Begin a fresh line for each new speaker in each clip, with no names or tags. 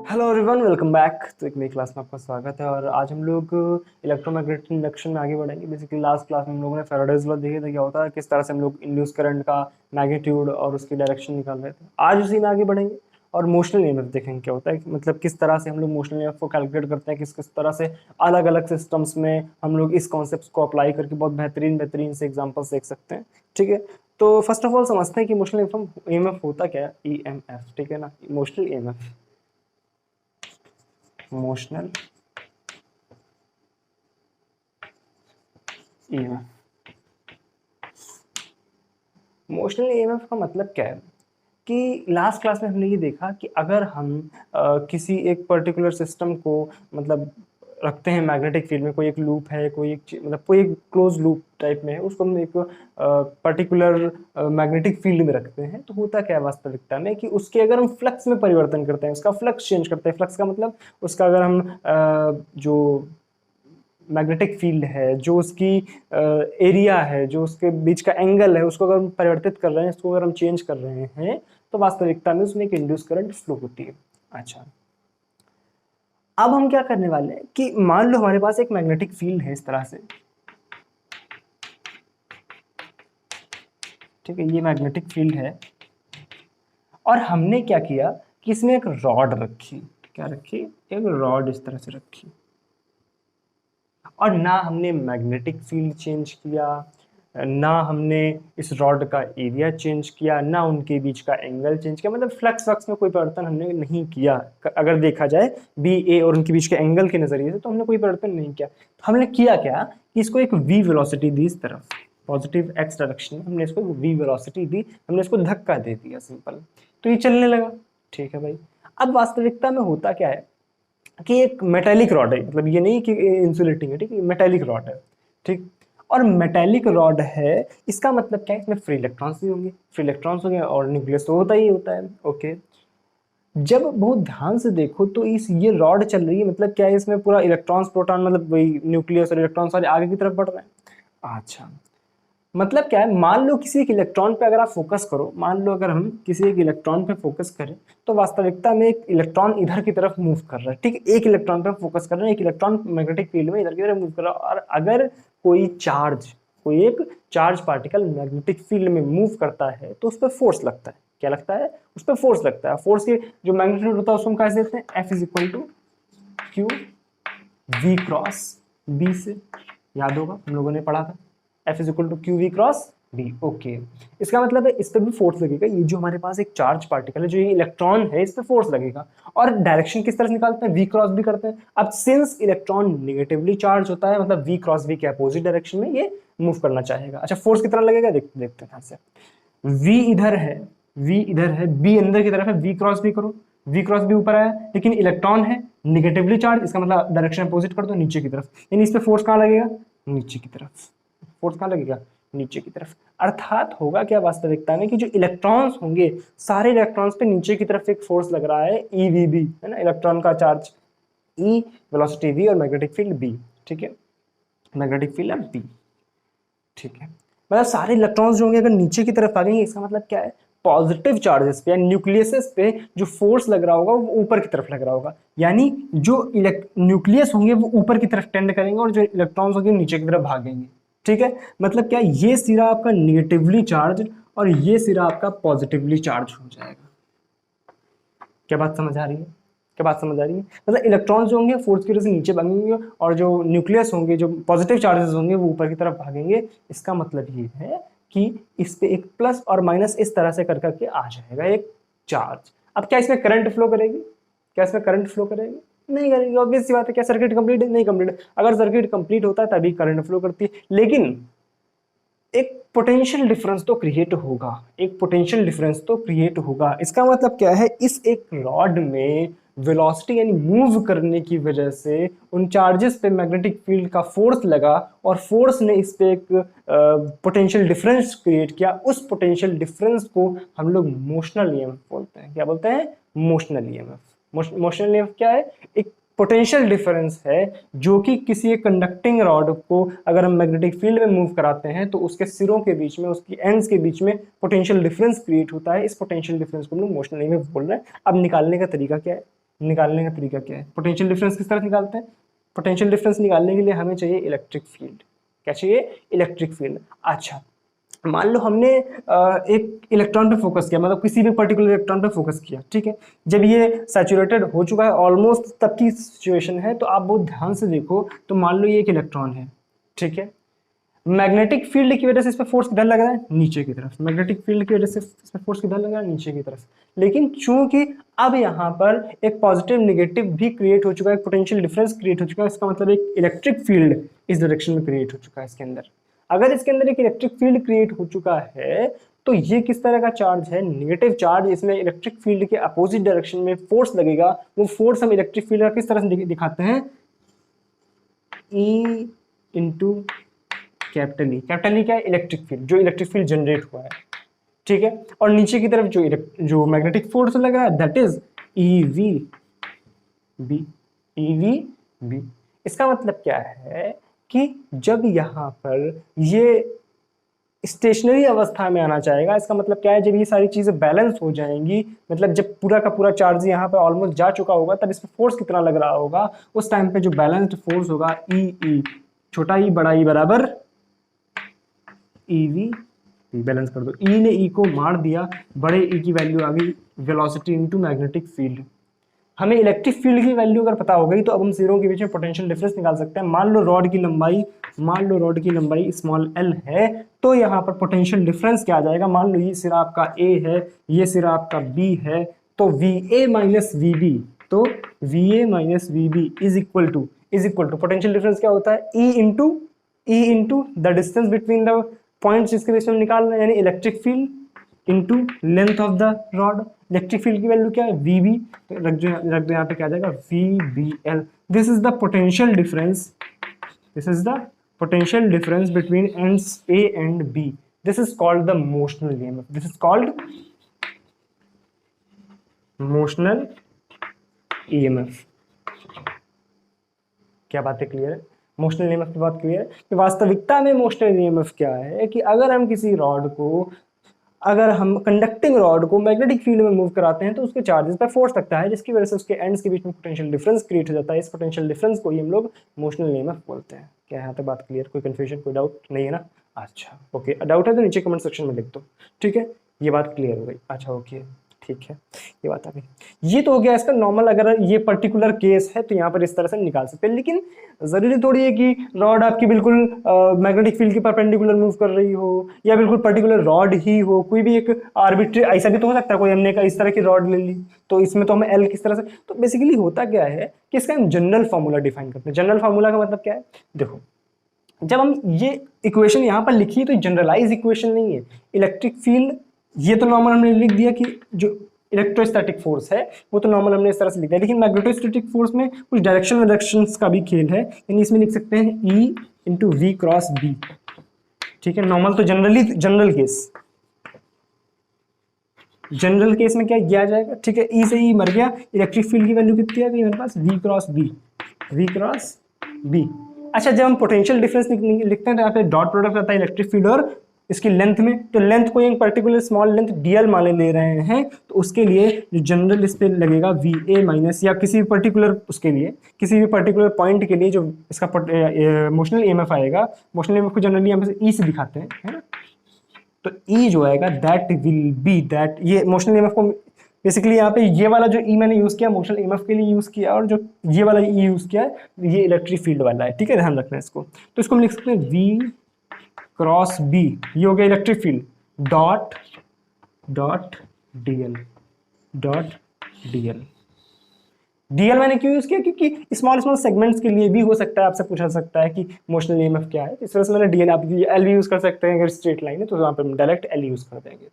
Hello everyone, welcome back. तो एक नई क्लास में आपका स्वागत है और आज हम लोग इलेक्ट्रोमैग्नेटिक इंडक्शन में आगे बढ़ेंगे। बेसिकली लास्ट क्लास में हम लोगों ने फैराडेज लॉ देखे थे, क्या होता है, किस तरह से हम लोग इंड्यूस करंट का मैग्नीट्यूड और उसकी डायरेक्शन निकाल रहे थे। आज उसी में आगे बढ़ेंगे और मोशनल ईएमएफ देखेंगे क्या होता है, मतलब किस तरह से हम लोग मोशनल ईएमएफ को कैलकुलेट करते हैं, किस किस तरह से अलग अलग सिस्टम्स में हम लोग इस कॉन्सेप्ट को अप्लाई करके बहुत बेहतरीन बेहतरीन से एग्जाम्पल्स देख सकते हैं। ठीक है, तो फर्स्ट ऑफ ऑल समझते हैं कि मोशनल ईएमएफ होता क्या है। ईएमएफ, ठीक है ना, emotional EMF, emotional EMF. Emotional EMF का मतलब क्या है कि लास्ट क्लास में हमने ये देखा कि अगर हम किसी एक पर्टिकुलर सिस्टम को मतलब रखते हैं मैग्नेटिक फील्ड में, कोई एक लूप है, कोई एक मतलब कोई एक क्लोज लूप टाइप में है, उसको हम एक पर्टिकुलर मैग्नेटिक फील्ड में रखते हैं, तो होता क्या है वास्तविकता में कि उसके अगर हम फ्लक्स में परिवर्तन करते हैं, उसका फ्लक्स चेंज करते हैं। फ्लक्स का मतलब उसका अगर हम जो मैग्नेटिक फील्ड है, जो उसकी एरिया है, जो उसके बीच का एंगल है, उसको अगर हम परिवर्तित कर रहे हैं, उसको अगर हम चेंज कर रहे हैं, तो वास्तविकता में उसमें एक इंड्यूस करंट फ्लो होती है। अच्छा, अब हम क्या करने वाले हैं कि मान लो हमारे पास एक मैग्नेटिक फील्ड है इस तरह से। ठीक है, ये मैग्नेटिक फील्ड है और हमने क्या किया कि इसमें एक रॉड रखी। क्या रखी? एक रॉड इस तरह से रखी और ना हमने मैग्नेटिक फील्ड चेंज किया, ना हमने इस रॉड का एरिया चेंज किया, ना उनके बीच का एंगल चेंज किया, मतलब फ्लक्स फ्लक्स में कोई परिवर्तन हमने नहीं किया। अगर देखा जाए बी ए और उनके बीच के एंगल के नजरिए से, तो हमने कोई परिवर्तन नहीं किया। तो हमने किया क्या कि इसको एक वी वेलोसिटी दी इस तरफ, पॉजिटिव एक्स डायरेक्शन में हमने इसको वी वेलोसिटी दी, हमने इसको धक्का दे दिया सिंपल, तो ये चलने लगा। ठीक है भाई, अब वास्तविकता में होता क्या है कि एक मेटेलिक रॉड है, मतलब ये नहीं कि इंसुलेटिंग है, ठीक है, मेटेलिक रॉड है। ठीक, और मेटेलिक रॉड है, इसका मतलब क्या है, इसमें फ्री इलेक्ट्रॉन्स भी होंगे, फ्री इलेक्ट्रॉन्स होंगे और न्यूक्लियस तो होता ही होता है। ओके, जब बहुत ध्यान से देखो तो इस ये रॉड चल रही है, मतलब क्या है, इसमें पूरा इलेक्ट्रॉन्स प्रोटॉन मतलब वही न्यूक्लियस और इलेक्ट्रॉन सारे आगे की तरफ बढ़ रहे हैं। अच्छा, मतलब क्या है, मान लो किसी एक इलेक्ट्रॉन पे अगर आप फोकस करो, मान लो अगर हम किसी एक इलेक्ट्रॉन पे फोकस करें, तो वास्तविकता में एक इलेक्ट्रॉन इधर की तरफ मूव कर रहा है। ठीक, एक इलेक्ट्रॉन पे फोकस कर रहे हैं, एक इलेक्ट्रॉन मैग्नेटिक फील्ड में इधर की तरफ मूव कर रहा है। और अगर कोई एक चार्ज पार्टिकल मैग्नेटिक फील्ड में मूव करता है, तो उस पर फोर्स लगता है। क्या लगता है? उस पर फोर्स लगता है। फोर्स के जो मैग्नीट्यूड होता है उसको हम कैसे देते हैं? F is equal to Q V cross B से, याद होगा हम लोगों ने पढ़ा था, F is equal to Q V cross B. Okay, इसका मतलब है इस पर भी फोर्स लगेगा। ये जो हमारे पास एक चार्ज पार्टिकल है, जो ये इलेक्ट्रॉन है, इस पर फोर्स लगेगा। और डायरेक्शन किस तरह से निकालते हैं? वी क्रॉस बी करते हैं। अब सिंस इलेक्ट्रॉन निगेटिवली चार्ज होता है, मतलब वी क्रॉस बी के अपोजिट डायरेक्शन में ये मूव करना चाहेगा। अच्छा, फोर्स कितना लगेगा देखते हैं से। वी इधर है, वी इधर है, बी अंदर की तरफ है, वी क्रॉस बी करो, वी क्रॉस बी ऊपर आया, लेकिन इलेक्ट्रॉन है निगेटिवली चार्ज, इसका मतलब डायरेक्शन अपोजिट कर दो, नीचे की तरफ। यानी इस पे फोर्स कहाँ लगेगा? नीचे की तरफ। फोर्स कहाँ लगेगा? नीचे की तरफ। अर्थात होगा क्या वास्तविकता में कि जो इलेक्ट्रॉन्स होंगे, सारे इलेक्ट्रॉन्स पे नीचे की तरफ एक फोर्स लग रहा है, ईवीबी, है ना, इलेक्ट्रॉन का चार्ज ई, वेलोसिटी वी और मैग्नेटिक फील्ड बी। ठीक है, मैग्नेटिक फील्ड है बी। ठीक है, मतलब सारे इलेक्ट्रॉन्स जो होंगे अगर नीचे की तरफ आ गए, इसका मतलब क्या है? पॉजिटिव चार्जेस पे या न्यूक्लियस पे जो फोर्स लग रहा होगा वो ऊपर की तरफ लग रहा होगा। यानी जो न्यूक्लियस होंगे वो ऊपर की तरफ टेंड करेंगे और जो इलेक्ट्रॉन्स होंगे नीचे की तरफ भागेंगे। ठीक है, मतलब क्या, ये सिरा आपका निगेटिवली चार्ज और ये सिरा आपका पॉजिटिवली चार्ज हो जाएगा। क्या बात समझ आ रही है? क्या बात समझ आ रही है? मतलब इलेक्ट्रॉन्स जो होंगे फोर्स की वजह से नीचे भागेंगे और जो न्यूक्लियस होंगे, जो पॉजिटिव चार्जेस होंगे, वो ऊपर की तरफ भागेंगे। इसका मतलब ये है कि इस पे एक प्लस और माइनस इस तरह से कर करके आ जाएगा एक चार्ज। अब क्या इसमें करंट फ्लो करेगी? क्या इसमें करंट फ्लो करेगी? नहीं करेगी, ऑब्वियस सी बात है। क्या सर्किट कंप्लीट है? नहीं कंप्लीट। अगर सर्किट कंप्लीट होता है तभी करंट फ्लो करती है, लेकिन एक पोटेंशियल डिफरेंस तो क्रिएट होगा, एक पोटेंशियल डिफरेंस तो क्रिएट होगा। इसका मतलब क्या है? इस एक रॉड में वेलोसिटी यानी मूव करने की वजह से उन चार्जेस पे मैग्नेटिक फील्ड का फोर्स लगा और फोर्स ने इस पे एक पोटेंशियल डिफरेंस क्रिएट किया। उस पोटेंशियल डिफरेंस को हम लोग मोशनल ईएमएफ बोलते हैं। क्या बोलते हैं? Motional EMF. मोशनल ईएमएफ क्या है? एक पोटेंशियल डिफरेंस है जो कि किसी एक कंडक्टिंग रॉड को अगर हम मैग्नेटिक फील्ड में मूव कराते हैं, तो उसके सिरों के बीच में, उसकी एंड्स के बीच में पोटेंशियल डिफरेंस क्रिएट होता है। इस पोटेंशियल डिफरेंस को हम लोग मोशनल ईएमएफ बोल रहे हैं। अब निकालने का तरीका क्या है? निकालने का तरीका क्या है? पोटेंशियल डिफरेंस किस तरह से निकालते हैं? पोटेंशियल डिफरेंस निकालने के लिए हमें चाहिए इलेक्ट्रिक फील्ड। क्या चाहिए? Electric field. अच्छा, मान लो हमने एक इलेक्ट्रॉन पे फोकस किया, मतलब किसी भी पर्टिकुलर इलेक्ट्रॉन पे फोकस किया, ठीक है। जब ये सैचुरेटेड हो चुका है ऑलमोस्ट, तब की सिचुएशन है, तो आप बहुत ध्यान से देखो, तो मान लो ये एक इलेक्ट्रॉन है, ठीक है। मैग्नेटिक फील्ड की वजह से इस पर फोर्स किधर लग रहा है? नीचे की तरफ। मैग्नेटिक फील्ड की वजह से इस पर फोर्स किधर लग रहा है? नीचे की तरफ। लेकिन चूंकि अब यहाँ पर एक पॉजिटिव नेगेटिव भी क्रिएट हो चुका है, पोटेंशियल डिफरेंस क्रिएट हो चुका है, इसका मतलब एक इलेक्ट्रिक फील्ड इस डायरेक्शन में क्रिएट हो चुका है इसके अंदर। अगर इसके अंदर एक इलेक्ट्रिक फील्ड क्रिएट हो चुका है, तो ये किस तरह का चार्ज है? Negative charge. इसमें इलेक्ट्रिक फील्ड के अपोजिट डायरेक्शन में फोर्स लगेगा। वो फोर्स हम इलेक्ट्रिक फील्ड का किस तरह से दिखाते हैं? E into capital E. Capital E क्या है? इलेक्ट्रिक फील्ड, जो इलेक्ट्रिक फील्ड जनरेट हुआ है, ठीक है। और नीचे की तरफ जो मैग्नेटिक फोर्स लग रहा है, that is EV B. EV B. इसका मतलब क्या है कि जब यहां पर ये स्टेशनरी अवस्था में आना चाहेगा, इसका मतलब क्या है? जब ये सारी चीजें बैलेंस हो जाएंगी, मतलब जब पूरा का पूरा चार्ज यहाँ पे ऑलमोस्ट जा चुका होगा, तब इस पर फोर्स कितना लग रहा होगा? उस टाइम पे जो बैलेंस्ड फोर्स होगा, ई, छोटा ई बड़ा ई बराबर ईवी। बैलेंस कर दो, ई ने ई को मार दिया, बड़े ई की वैल्यू आ गई वेलोसिटी इनटू मैग्नेटिक फील्ड। हमें इलेक्ट्रिक फील्ड की वैल्यू अगर पता हो गई, तो अब हम सिरों के बीच में पोटेंशियल डिफरेंस निकाल सकते हैं। मान लो रॉड की लंबाई स्मॉल एल है, तो यहाँ पर पोटेंशियल डिफरेंस क्या आ जाएगा? मान लो ये सिरा आपका ए है, ये सिरा आपका बी है, तो V A minus V B, तो V A minus V B is equal to potential difference क्या होता है? E into the distance between the points जिसके बीच में निकाल रहे हैं, यानी electric field into length of the rod. Electric field की वैल्यू क्या है? V B. तो रख दो यहाँ पे, क्या आ जाएगा? V B L. This is the potential difference between ends A and B. This is called the motional EMF. This is called motional EMF. क्या बातें क्लियर है? मोशनल ईएमएफ की बात क्लियर है कि वास्तविकता में मोशनल ईएमएफ क्या है कि अगर हम किसी रॉड को, अगर हम कंडक्टिंग रॉड को मैग्नेटिक फील्ड में मूव कराते हैं, तो उसके चार्जेस पर फोर्स लगता है, जिसकी वजह से उसके एंड्स के बीच में पोटेंशियल डिफरेंस क्रिएट हो जाता है। इस पोटेंशियल डिफरेंस को ही हम लोग मोशनल ईएमएफ बोलते हैं। क्या यहाँ तक बात क्लियर? कोई कंफ्यूजन, कोई डाउट नहीं है ना? अच्छा, ओके। डाउट है तो नीचे कमेंट सेक्शन में लिख दो, ठीक है। ये बात क्लियर हो गई? अच्छा, ओके, ठीक है, ये बात आ गई। ये तो हो गया इसका नॉर्मल। अगर ये पर्टिकुलर केस है तो यहाँ पर इस तरह से निकाल सकते हैं, लेकिन जरूरी थोड़ी है कि रॉड आपकी बिल्कुल मैग्नेटिक फील्ड के परपेंडिकुलर मूव कर रही हो, या बिल्कुल पर्टिकुलर रॉड ही हो। कोई भी एक आर्बिट्री, ऐसा भी तो हो सकता है कोई हमने इस तरह की रॉड ले ली, तो इसमें तो हमें एल किस तरह से। तो बेसिकली होता क्या है कि इसका हम जनरल फॉर्मूला डिफाइन करते हैं। जनरल फॉर्मूला का मतलब क्या है? देखो, जब हम ये इक्वेशन यहाँ पर लिखी, तो जनरलाइज इक्वेशन नहीं है। इलेक्ट्रिक फील्ड, ये तो नॉर्मल हमने लिख दिया कि जो इलेक्ट्रोस्टैटिक फोर्स है वो तो नॉर्मल हमने इस तरह से लिख दिया, लेकिन मैग्नेटोस्टैटिक फोर्स में कुछ डायरेक्शन का भी खेल है, यानी इसमें लिख सकते हैं E into V cross B, ठीक है। नॉर्मल तो जनरल केस में क्या किया जाएगा? ठीक है, ई से ई मर गया, इलेक्ट्रिक फील्ड की वैल्यू कितनी आ गई मेरे पास? We cross B. अच्छा, जब हम पोटेंशियल डिफरेंस लिखते हैं तो यहाँ पे डॉट प्रोडक्ट आता है इलेक्ट्रिक फील्ड और इसकी लेंथ में, तो लेंथ को एक पर्टिकुलर स्मॉल लेंथ डीएल मान ले रहे हैं, तो उसके लिए जो जनरल इस पे लगेगा वी ए माइनस, या किसी भी पर्टिकुलर उसके लिए, किसी भी पर्टिकुलर पॉइंट के लिए जो इसका मोशनल ईएमएफ आएगा, मोशनल ईएमएफ को जनरली हम ई से दिखाते हैं, है ना। तो ई जो आएगा दैट विल बी दैट, ये मोशनल ईएमएफ को बेसिकली यहाँ पे ये वाला जो ई मैंने यूज किया मोशनल ईएमएफ के लिए यूज किया, और जो ये वाला ई यूज किया है ये इलेक्ट्रिक फील्ड वाला है, ठीक है, ध्यान रखना इसको। तो इसको हम लिख सकते हैं वी क्रॉस बी, ये हो गया electric field, dot DL. DL मैंने क्यों यूज किया? क्योंकि स्मॉल सेगमेंट्स के लिए भी हो सकता है, आपसे पूछा सकता है कि मोशनल ईएमएफ क्या है, इस वजह से मैंने डीएल। आप एल भी यूज कर सकते हैं, अगर स्ट्रेट लाइन है तो यहाँ पे डायरेक्ट एल यूज कर देंगे,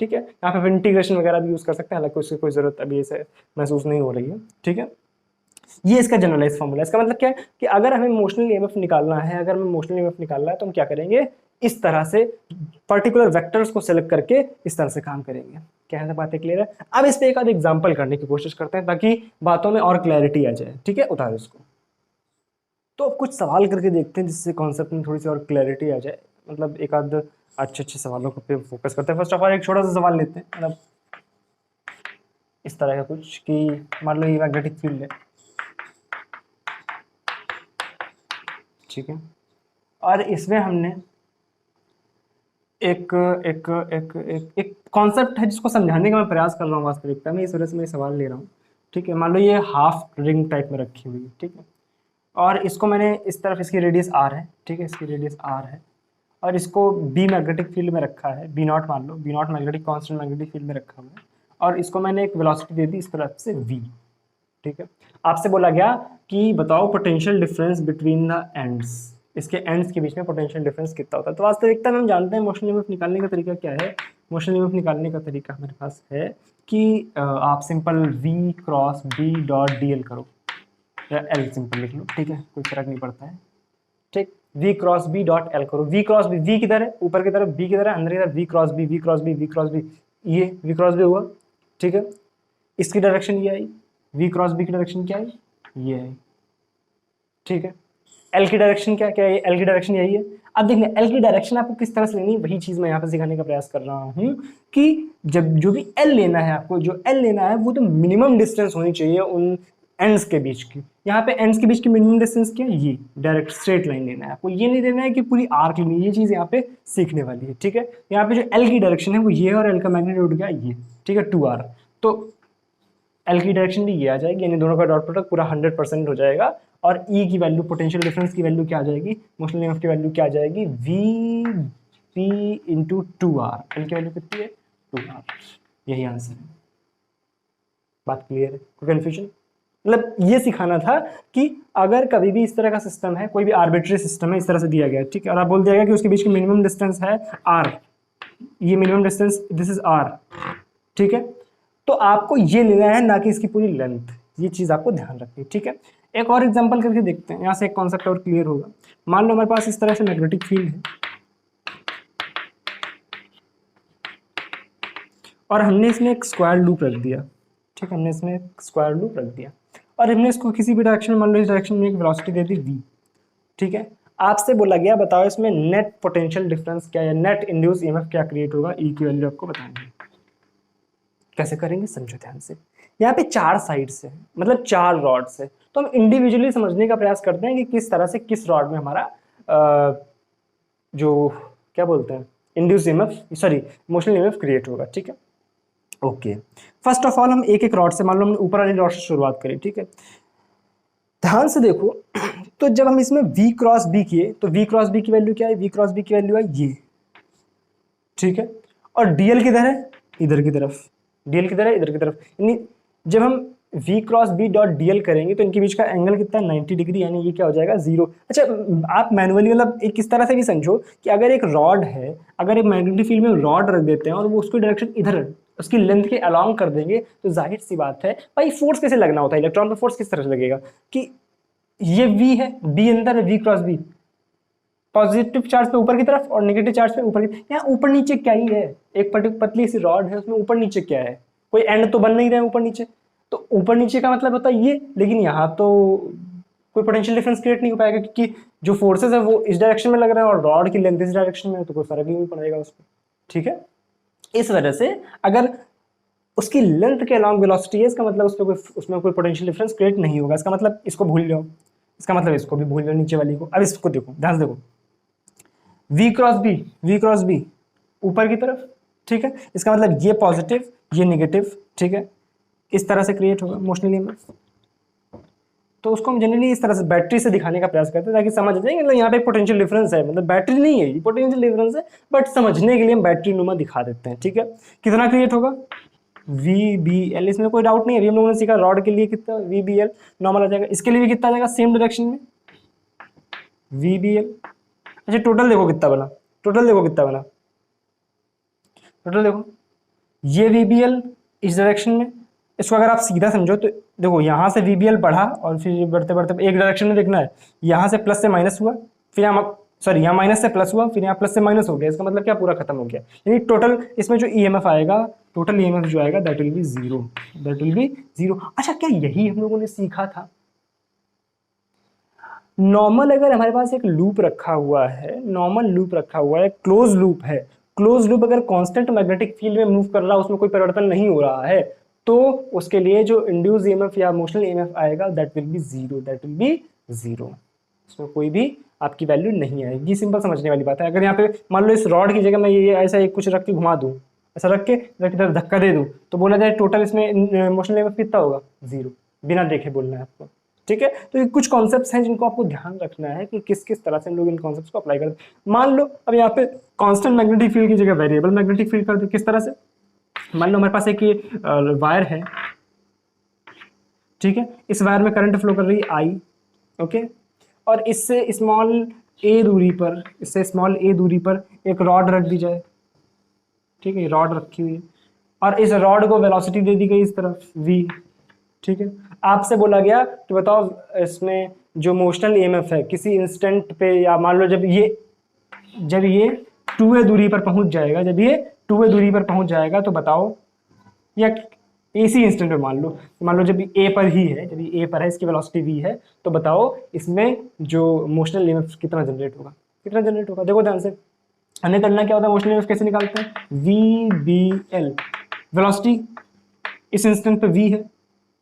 ठीक है। यहाँ पे इंटीग्रेशन वगैरह भी यूज कर सकते हैं, हालांकि उसकी कोई जरूरत अभी ऐसे महसूस नहीं हो रही है, ठीक है। ये इसका जनरलाइज फॉर्मूला है। इसका मतलब क्या है कि अगर हमें मोशनल ईएमएफ निकालना है, तो हम क्या करेंगे? इस तरह से पर्टिकुलर वेक्टर्स को सिलेक्ट करके इस तरह से काम करेंगे। क्या है, बातें क्लियर है? अब इस पे एक आध एग्जांपल करने की कोशिश करते हैं ताकि बातों में और क्लैरिटी आ जाए, ठीक है। उतारो इसको। तो अब कुछ सवाल करके देखते हैं जिससे कॉन्सेप्ट में थोड़ी सी और क्लैरिटी आ जाए, मतलब एक आध अच्छे सवालों पे फोकस करते हैं। फर्स्ट ऑफ ऑल एक छोटा सा सवाल लेते हैं, मतलब इस तरह का कुछ कि मान लो ये मैग्नेटिक फील्ड है, ठीक है, और इसमें हमने एक एक एक एक एक कॉन्सेप्ट है जिसको समझाने का मैं प्रयास कर रहा हूँ वास्तविकता में, इस वजह से मैं सवाल ले रहा हूँ, ठीक है। मान लो ये हाफ रिंग टाइप में रखी हुई है, ठीक है, और इसको मैंने इस तरफ, इसकी रेडियस आर है, ठीक है, इसकी रेडियस आर है, और इसको बी मैग्नेटिक फील्ड में रखा है, बी नॉट मान लो, B naught magnetic constant magnetic field में रखा हुआ है, और इसको मैंने एक वेलोसिटी दे दी इस तरफ से वी, ठीक है। आपसे बोला गया कि बताओ potential difference between the ends, इसके एंड्स के बीच में पोटेंशियल डिफरेंस कितना होता है। तो वास्तविकता में हम जानते हैं मोशन ईएमएफ निकालने का तरीका क्या है। मोशन ईएमएफ निकालने का तरीका हमारे पास है कि आप simple v cross b dot D करो, या एल सिंपल लिख लो, ठीक है, कोई फर्क नहीं पड़ता है, ठीक। v cross b dot L करो, v क्रॉस b, v किधर है, ऊपर की तरफ, b किधर है, अंदर की तरफ, v cross b, v cross b, v cross b, ये v क्रॉस b हुआ, ठीक है। इसकी डायरेक्शन ये आई, v क्रॉस b की डायरेक्शन क्या है, ये है, ठीक है। L की डायरेक्शन क्या क्या है, L की डायरेक्शन यही है। अब देखना L की डायरेक्शन आपको किस तरह से लेनी है, वही चीज मैं यहाँ पे सिखाने का प्रयास कर रहा हूँ कि जब जो भी L लेना है आपको, जो L लेना है वो तो मिनिमम डिस्टेंस होनी चाहिए उन एंड्स के बीच की। यहाँ पे एंड्स के बीच की मिनिमम डिस्टेंस क्या है, ये डायरेक्ट स्ट्रेट लाइन लेना है आपको, ये नहीं लेना है कि पूरी आर्क लेनी है, ये चीज यहाँ पे सीखने वाली है, ठीक है। यहाँ पे जो L की डायरेक्शन है वो ये है, और L का मैग्नीट्यूड क्या है, ये, ठीक है, 2r। तो L की डायरेक्शन भी ये आ जाएगी, यानी दोनों का डॉट प्रोडक्ट पूरा 100% हो जाएगा, और E की वैल्यू, पोटेंशियल डिफरेंस की वैल्यू क्या आ जाएगी, मोशन ईएमएफ की वैल्यू क्या आ जाएगी, V P into 2r। L की वैल्यू कितनी है, 2r, यही आंसर है। बात क्लियर है, कोई कंफ्यूजन? मतलब ये सिखाना था कि अगर कभी भी इस तरह का सिस्टम है, कोई भी आर्बिट्री सिस्टम है, इस तरह से दिया गया है, ठीक है, और आप बोल दिया गया कि उसके बीच की मिनिमम डिस्टेंस है r, ये minimum distance, this is r, ठीक है, तो आपको ये लेना है, ना कि इसकी पूरी लेंथ, ये चीज आपको ध्यान रखनी है, ठीक है। एक और एग्जांपल करके देखते हैं, यहां से एक कॉन्सेप्ट और क्लियर होगा। मान लो हमारे पास इस तरह से मैग्नेटिक फील्ड है, और हमने इसमें एक स्क्वायर लूप रख दिया, ठीक है, हमने इसमें एक स्क्वायर लूप रख दिया, और हमने इसको किसी भी डायरेक्शन में, मान लो इस डायरेक्शन में एक वेलोसिटी दे दी v, ठीक है। आपसे बोला गया बताओ इसमें नेट पोटेंशियल डिफरेंस क्या है, नेट इंड्यूस ईएमएफ क्या क्रिएट होगा, ई की वैल्यू आपको बतानी है। कैसे करेंगे, समझो ध्यान से। यहाँ पे 4 साइड्स है, मतलब 4 रॉड्स है, तो हम इंडिविजुअली समझने का प्रयास करते हैं कि किस तरह से किस रॉड में हमारा जो क्या बोलते हैं induce EMF, sorry motional EMF create होगा, ठीक है। ओके, फर्स्ट ऑफ ऑल हम एक एक रॉड से, मान लो हमने ऊपर वाली रॉड से शुरुआत करी, ठीक है, ध्यान से देखो। तो जब हम इसमें v क्रॉस b किए, तो v क्रॉस b की वैल्यू क्या है, v क्रॉस b की वैल्यू है ये, ठीक है, और dl किधर है, इधर की तरफ, dl किधर है, इधर की तरफ, यानी जब हम v cross b dot dl करेंगे तो इनके बीच का एंगल कितना है, 90 डिग्री, यानी ये क्या हो जाएगा, 0। अच्छा, आप मैनुअली मतलब एक किस तरह से भी समझो कि अगर एक रॉड है, अगर एक मैग्नेटिक फील्ड में रॉड रख देते हैं और वो उसकी डायरेक्शन इधर, उसकी लेंथ के अलोंग कर देंगे, तो जाहिर सी बात है भाई फोर्स कैसे लगना होता है, इलेक्ट्रॉन पर फोर्स किस तरह से लगेगा कि ये v है, b अंदर है, v cross b, positive charge पे ऊपर की तरफ और नेगेटिव चार्ज पे ऊपर की, यहाँ ऊपर नीचे क्या ही है, एक पतली सी रॉड है, उसमें ऊपर नीचे क्या है, कोई एंड तो बन नहीं रहा है ऊपर नीचे, तो ऊपर नीचे का मतलब होता है ये, लेकिन यहाँ तो कोई पोटेंशियल डिफरेंस क्रिएट नहीं हो पाएगा, क्योंकि जो फोर्सेस है वो इस डायरेक्शन में लग रहा है और रॉड की लेंथ इस डायरेक्शन में है, तो कोई फर्क ही नहीं पड़ेगा उसको, ठीक है। इस वजह से अगर उसकी लेंथ के अलॉन्ग वेलोसिटी है, इसका मतलब उसमें कोई पोटेंशियल डिफरेंस क्रिएट नहीं होगा, इसका मतलब इसको भूल जाओ, इसका मतलब इसको भी भूल जाओ, नीचे वाली को। अब इसको देखो, ध्यान से देखो, v क्रॉस b ऊपर की तरफ, ठीक है, इसका मतलब ये पॉजिटिव ये नेगेटिव, ठीक है, इस तरह से क्रिएट होगा मोशनल ईएमएफ। तो उसको हम जनरली इस तरह से बैटरी से दिखाने का प्रयास करते हैं ताकि समझ जाए, मतलब यहाँ पे पोटेंशियल डिफरेंस है, मतलब बैटरी नहीं है, ये पोटेंशियल डिफरेंस है, बट समझने के लिए हम बैटरी नुमा दिखा देते हैं, ठीक है। कितना क्रिएट होगा, VBL, इसमें कोई डाउट नहीं है, अभी हम लोगों ने सीखा रॉड के लिए कितना VBL नॉर्मल आ जाएगा, इसके लिए भी कितना आ जाएगा, सेम डायरेक्शन में VBL। अच्छा, टोटल देखो कितना बना, टोटल देखो, ये VBL इस डायरेक्शन में, इसको अगर आप सीधा समझो तो देखो यहाँ से VBL बढ़ा और फिर बढ़ते बढ़ते एक डायरेक्शन में देखना है, यहाँ से प्लस से माइनस हुआ, फिर यहाँ सॉरी यहाँ माइनस से प्लस हुआ, फिर यहाँ प्लस से माइनस हो गया, इसका मतलब क्या पूरा खत्म हो गया, यानी टोटल इसमें जो ईएमएफ आएगा, टोटल ईएमएफ जो आएगा दैट विल बी जीरो, अच्छा, क्या यही हम लोगों ने सीखा था? नॉर्मल अगर हमारे पास एक लूप रखा हुआ है, क्लोज लूप है, क्लोज लूप अगर कांस्टेंट मैग्नेटिक फील्ड में मूव कर रहा है, उसमें कोई परिवर्तन नहीं हो रहा है, तो उसके लिए जो इंड्यूस ईएमएफ या मोशनल ईएमएफ आएगा दैट विल बी जीरो, इसमें कोई भी आपकी वैल्यू नहीं आएगी। सिंपल समझने वाली बात है। अगर यहाँ पे मान लो इस रॉड की जगह मैं ये ऐसा एक कुछ रख के घुमा दूँ, ऐसा रख के इधर की तरफ धक्का दे दूँ, तो बोला जाए टोटल इसमें मोशनल ईएमएफ कितना होगा, जीरो, बिना देखे बोलना है आपको। ठीक है, तो ये कुछ कॉन्सेप्ट्स हैं जिनको आपको ध्यान रखना है कि किस किस तरह से हम लोग इन कॉन्सेप्ट्स को अप्लाई करते हैं। मान लो अब यहाँ पे कांस्टेंट मैग्नेटिक फील्ड की जगह वेरिएबल मैग्नेटिक फील्ड कर दे, किस तरह से? मान लो हमारे पास एक ये वायर है, ठीक है, इस वायर में करंट फ्लो कर रही है आई, ओके, और इससे स्मॉल ए दूरी पर एक रॉड रख दी जाए, ठीक है, रॉड रखी हुई है और इस रॉड को वेलोसिटी दे दी गई इस तरफ v, ठीक है। आपसे बोला गया कि बताओ इसमें जो मोशनल ईएमएफ है किसी इंस्टेंट पे, या मान लो जब ये 2a दूरी पर पहुंच जाएगा, जब ये 2a दूरी पर पहुंच जाएगा तो बताओ, या इसी इंस्टेंट पे मान लो जब ए पर ही है, जब ये ए पर है, इसकी वेलोसिटी v है, तो बताओ इसमें जो मोशनल ईएमएफ कितना जनरेट होगा। देखो ध्यान से, हमें करना क्या होता है, मोशनल ईएमएफ कैसे निकालते हैं, VBL, वेलोसिटी इस इंस्टेंट पे v है,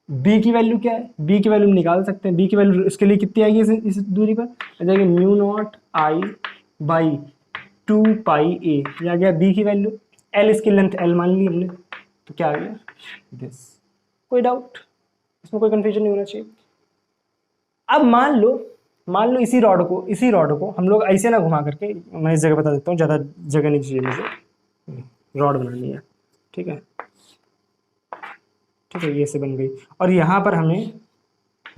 b की वैल्यू क्या है, b की वैल्यू निकाल सकते हैं, b की वैल्यू इसके लिए कितनी आएगी इस दूरी पर, आ जाएगी म्यू नॉट आई बाई 2 पाई ए, ये आ गया b की वैल्यू, l इसकी लेंथ l मान ली हमने, तो क्या आ गया दिस। कोई डाउट इसमें, कोई कंफ्यूजन नहीं होना चाहिए। अब मान लो इसी रॉड को हम लोग ऐसे ना घुमा करके, मैं इस जगह बता देता हूँ, ज़्यादा जगह नहीं चाहिए मुझे, रॉड बनानी है, ठीक है, ये से बन गई और यहाँ पर हमें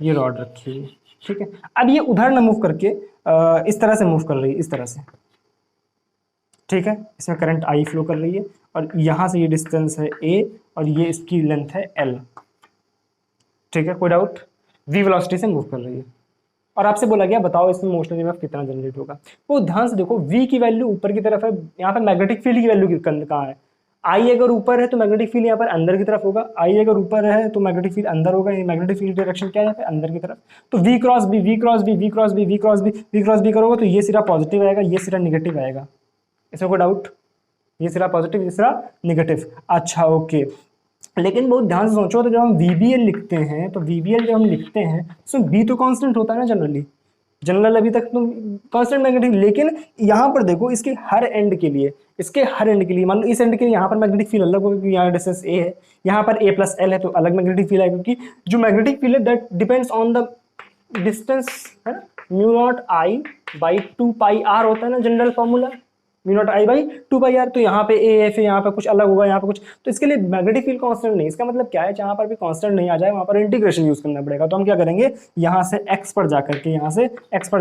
ये रॉड रखी है, ठीक है। अब ये उधर ना मूव करके इस तरह से मूव कर रही है, इस तरह से, ठीक है, इसमें करंट आई फ्लो कर रही है और यहाँ से ये डिस्टेंस है a और ये इसकी लेंथ है l, ठीक है, कोई डाउट, v वेलोसिटी से मूव कर रही है और आपसे बोला गया बताओ इसमें मोशनल ईएमएफ कितना जनरेट होगा। वो ध्यान से देखो, v की वैल्यू ऊपर की तरफ है, यहाँ पर मैग्नेटिक फील्ड की वैल्यू कहाँ है, आई अगर ऊपर है तो मैग्नेटिक फील्ड यहाँ पर अंदर की तरफ होगा, आई अगर ऊपर है तो मैग्नेटिक फील्ड अंदर होगा, ये मैग्नेटिक फील्ड डायरेक्शन क्या है यहाँ पे, अंदर की तरफ। तो v क्रॉस बी करोगे तो ये सिरा पॉजिटिव आएगा, ये सिरा निगेटिव आएगा, इसमें कोई डाउट, ये सिरा पॉजिटिव, ये सिरा निगेटिव। अच्छा ओके, लेकिन बहुत ध्यान से सोचो, तो जब हम VBL लिखते हैं तो VBL जब हम लिखते हैं तो b तो कांस्टेंट होता है ना जनरल अभी तक तो कांस्टेंट मैग्नेटिक, लेकिन यहाँ पर देखो इसके हर एंड के लिए मान लो इस एंड के लिए यहाँ पर मैग्नेटिक फील्ड अलग होगा क्योंकि यहाँ डिस्टेंस a है, यहाँ पर a प्लस l है तो अलग मैग्नेटिक फील्ड है, क्योंकि जो मैग्नेटिक फील्ड है that depends on the distance, है ना, mu naught I by 2 pi r होता है ना general formula, mu naught I by 2 pi r. तो यहाँ पे a है, फिर यहाँ पे कुछ अलग होगा, यहाँ पे कुछ, तो इसके लिए मैग्नेटिक फील्ड कांस्टेंट नहीं। इसका मतलब क्या है, जहाँ पर भी कांस्टेंट नहीं आ जाए वहाँ पर इंटीग्रेशन यूज करना पड़ेगा। तो हम क्या करेंगे, यहाँ से x पर